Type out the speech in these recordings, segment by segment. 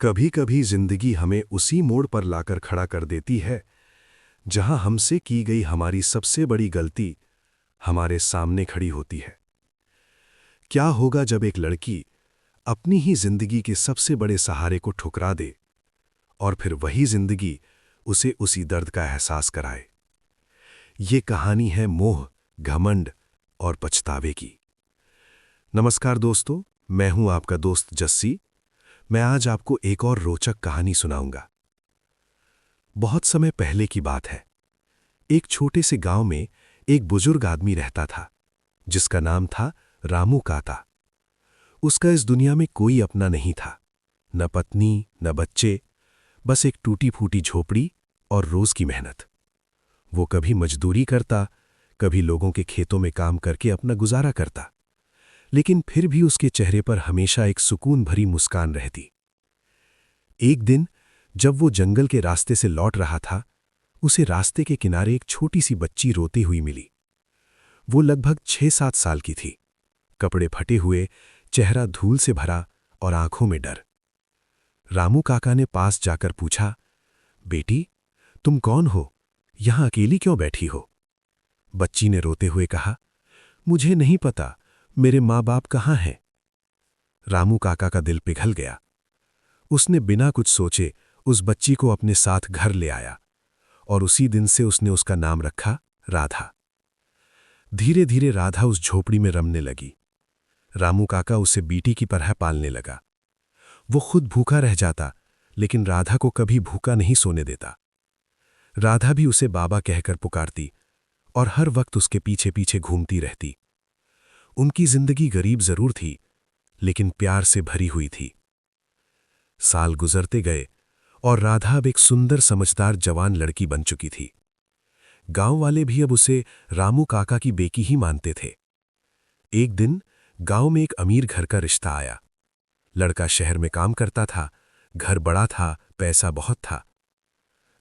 कभी कभी जिंदगी हमें उसी मोड़ पर लाकर खड़ा कर देती है जहां हमसे की गई हमारी सबसे बड़ी गलती हमारे सामने खड़ी होती है। क्या होगा जब एक लड़की अपनी ही जिंदगी के सबसे बड़े सहारे को ठुकरा दे और फिर वही जिंदगी उसे उसी दर्द का एहसास कराए। ये कहानी है मोह, घमंड और पछतावे की। नमस्कार दोस्तों, मैं हूं आपका दोस्त जस्सी। मैं आज आपको एक और रोचक कहानी सुनाऊंगा। बहुत समय पहले की बात है। एक छोटे से गांव में एक बुजुर्ग आदमी रहता था जिसका नाम था रामू काका। उसका इस दुनिया में कोई अपना नहीं था, न पत्नी न बच्चे, बस एक टूटी फूटी झोपड़ी और रोज की मेहनत। वो कभी मजदूरी करता, कभी लोगों के खेतों में काम करके अपना गुजारा करता, लेकिन फिर भी उसके चेहरे पर हमेशा एक सुकून भरी मुस्कान रहती। एक दिन जब वो जंगल के रास्ते से लौट रहा था, उसे रास्ते के किनारे एक छोटी सी बच्ची रोती हुई मिली। वो लगभग 6-7 साल की थी, कपड़े फटे हुए, चेहरा धूल से भरा और आंखों में डर। रामू काका ने पास जाकर पूछा, बेटी, तुम कौन हो? यहां अकेली क्यों बैठी हो? बच्ची ने रोते हुए कहा, मुझे नहीं पता, मेरे माँ बाप कहाँ हैं? रामू काका का दिल पिघल गया। उसने बिना कुछ सोचे उस बच्ची को अपने साथ घर ले आया और उसी दिन से उसने उसका नाम रखा राधा। धीरे धीरे राधा उस झोपड़ी में रमने लगी। रामू काका उसे बेटी की तरह पालने लगा। वो खुद भूखा रह जाता, लेकिन राधा को कभी भूखा नहीं सोने देता। राधा भी उसे बाबा कहकर पुकारती और हर वक्त उसके पीछे पीछे घूमती रहती। उनकी जिंदगी गरीब जरूर थी, लेकिन प्यार से भरी हुई थी। साल गुजरते गए और राधा अब एक सुंदर समझदार जवान लड़की बन चुकी थी। गांव वाले भी अब उसे रामू काका की बेटी ही मानते थे। एक दिन गांव में एक अमीर घर का रिश्ता आया। लड़का शहर में काम करता था, घर बड़ा था, पैसा बहुत था।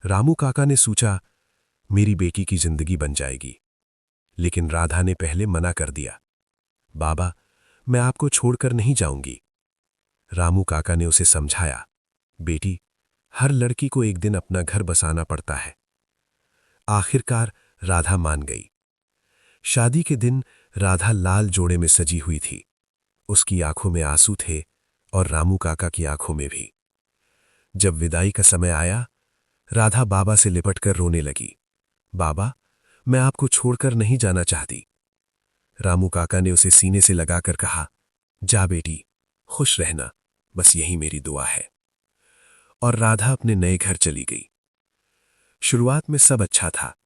रामू काका ने सोचा, मेरी बेटी की जिंदगी बन जाएगी, लेकिन राधा ने पहले मना कर दिया। बाबा, मैं आपको छोड़कर नहीं जाऊंगी। रामू काका ने उसे समझाया, बेटी, हर लड़की को एक दिन अपना घर बसाना पड़ता है। आखिरकार राधा मान गई। शादी के दिन राधा लाल जोड़े में सजी हुई थी। उसकी आंखों में आंसू थे और रामू काका की आंखों में भी। जब विदाई का समय आया, राधा बाबा से लिपटकर रोने लगी। बाबा, मैं आपको छोड़कर नहीं जाना चाहती। रामू काका ने उसे सीने से लगाकर कहा, जा बेटी, खुश रहना, बस यही मेरी दुआ है। और राधा अपने नए घर चली गई। शुरुआत में सब अच्छा था,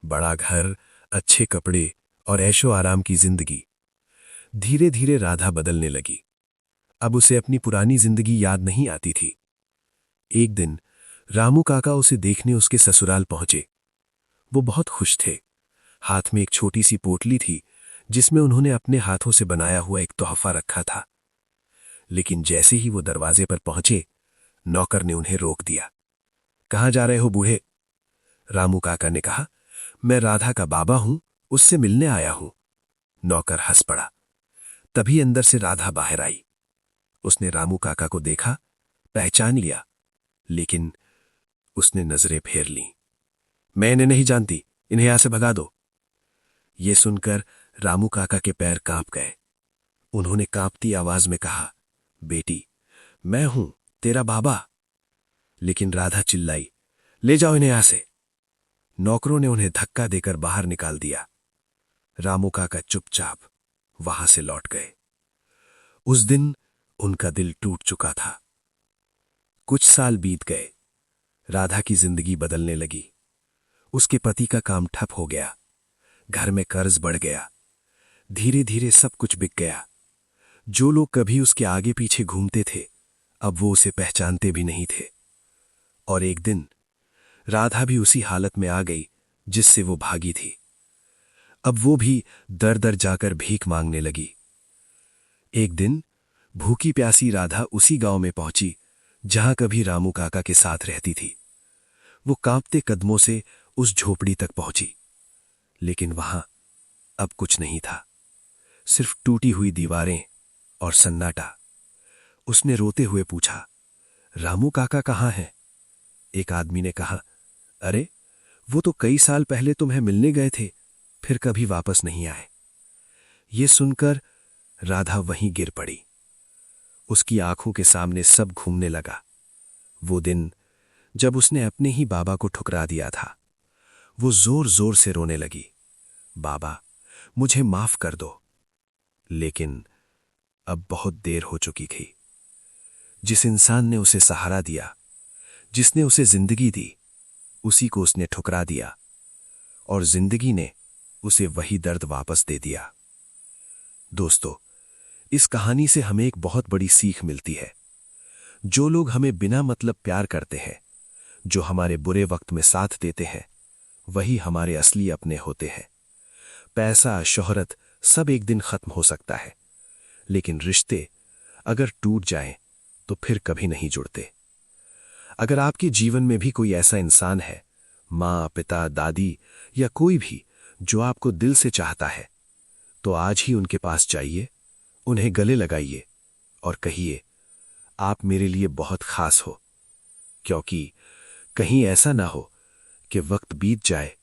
बड़ा घर, अच्छे कपड़े और ऐशो आराम की जिंदगी। धीरे धीरे राधा बदलने लगी। अब उसे अपनी पुरानी जिंदगी याद नहीं आती थी। एक दिन रामू काका उसे देखने उसके ससुराल पहुंचे। वो बहुत खुश थे। हाथ में एक छोटी सी पोटली थी जिसमें उन्होंने अपने हाथों से बनाया हुआ एक तोहफा रखा था। लेकिन जैसे ही वो दरवाजे पर पहुंचे, नौकर ने उन्हें रोक दिया। कहां जा रहे हो बूढ़े? रामू काका ने कहा, मैं राधा का बाबा हूं, उससे मिलने आया हूं। नौकर हंस पड़ा। तभी अंदर से राधा बाहर आई। उसने रामू काका को देखा, पहचान लिया, लेकिन उसने नजरें फेर लीं। मैं इन्हें नहीं जानती, इन्हें यहां से भगा दो। ये सुनकर रामू काका के पैर कांप गए। उन्होंने कांपती आवाज में कहा, बेटी, मैं हूं तेरा बाबा। लेकिन राधा चिल्लाई, ले जाओ इन्हें यहां से। नौकरों ने उन्हें धक्का देकर बाहर निकाल दिया। रामू काका चुपचाप वहां से लौट गए। उस दिन उनका दिल टूट चुका था। कुछ साल बीत गए। राधा की जिंदगी बदलने लगी। उसके पति का काम ठप हो गया। घर में कर्ज बढ़ गया। धीरे धीरे सब कुछ बिक गया। जो लोग कभी उसके आगे पीछे घूमते थे, अब वो उसे पहचानते भी नहीं थे। और एक दिन राधा भी उसी हालत में आ गई जिससे वो भागी थी। अब वो भी दर दर जाकर भीख मांगने लगी। एक दिन भूखी प्यासी राधा उसी गांव में पहुंची जहां कभी रामू काका के साथ रहती थी। वो कांपते कदमों से उस झोपड़ी तक पहुंची, लेकिन वहां अब कुछ नहीं था, सिर्फ टूटी हुई दीवारें और सन्नाटा। उसने रोते हुए पूछा, रामू काका कहाँ हैं? एक आदमी ने कहा, अरे वो तो कई साल पहले तुम्हें मिलने गए थे, फिर कभी वापस नहीं आए। ये सुनकर राधा वहीं गिर पड़ी। उसकी आंखों के सामने सब घूमने लगा। वो दिन जब उसने अपने ही बाबा को ठुकरा दिया था। वो जोर जोर से रोने लगी, बाबा मुझे माफ कर दो। लेकिन अब बहुत देर हो चुकी थी। जिस इंसान ने उसे सहारा दिया, जिसने उसे जिंदगी दी, उसी को उसने ठुकरा दिया और जिंदगी ने उसे वही दर्द वापस दे दिया। दोस्तों, इस कहानी से हमें एक बहुत बड़ी सीख मिलती है। जो लोग हमें बिना मतलब प्यार करते हैं, जो हमारे बुरे वक्त में साथ देते हैं, वही हमारे असली अपने होते हैं। पैसा, शोहरत सब एक दिन खत्म हो सकता है, लेकिन रिश्ते अगर टूट जाएं तो फिर कभी नहीं जुड़ते। अगर आपके जीवन में भी कोई ऐसा इंसान है, माँ, पिता, दादी या कोई भी, जो आपको दिल से चाहता है, तो आज ही उनके पास जाइए, उन्हें गले लगाइए और कहिए, आप मेरे लिए बहुत खास हो। क्योंकि कहीं ऐसा ना हो कि वक्त बीत जाए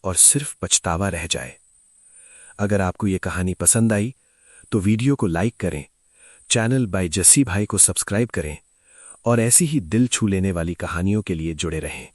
और सिर्फ पछतावा रह जाए। अगर आपको यह कहानी पसंद आई तो वीडियो को लाइक करें, चैनल बाय जस्सी भाई को सब्सक्राइब करें और ऐसी ही दिल छू लेने वाली कहानियों के लिए जुड़े रहें।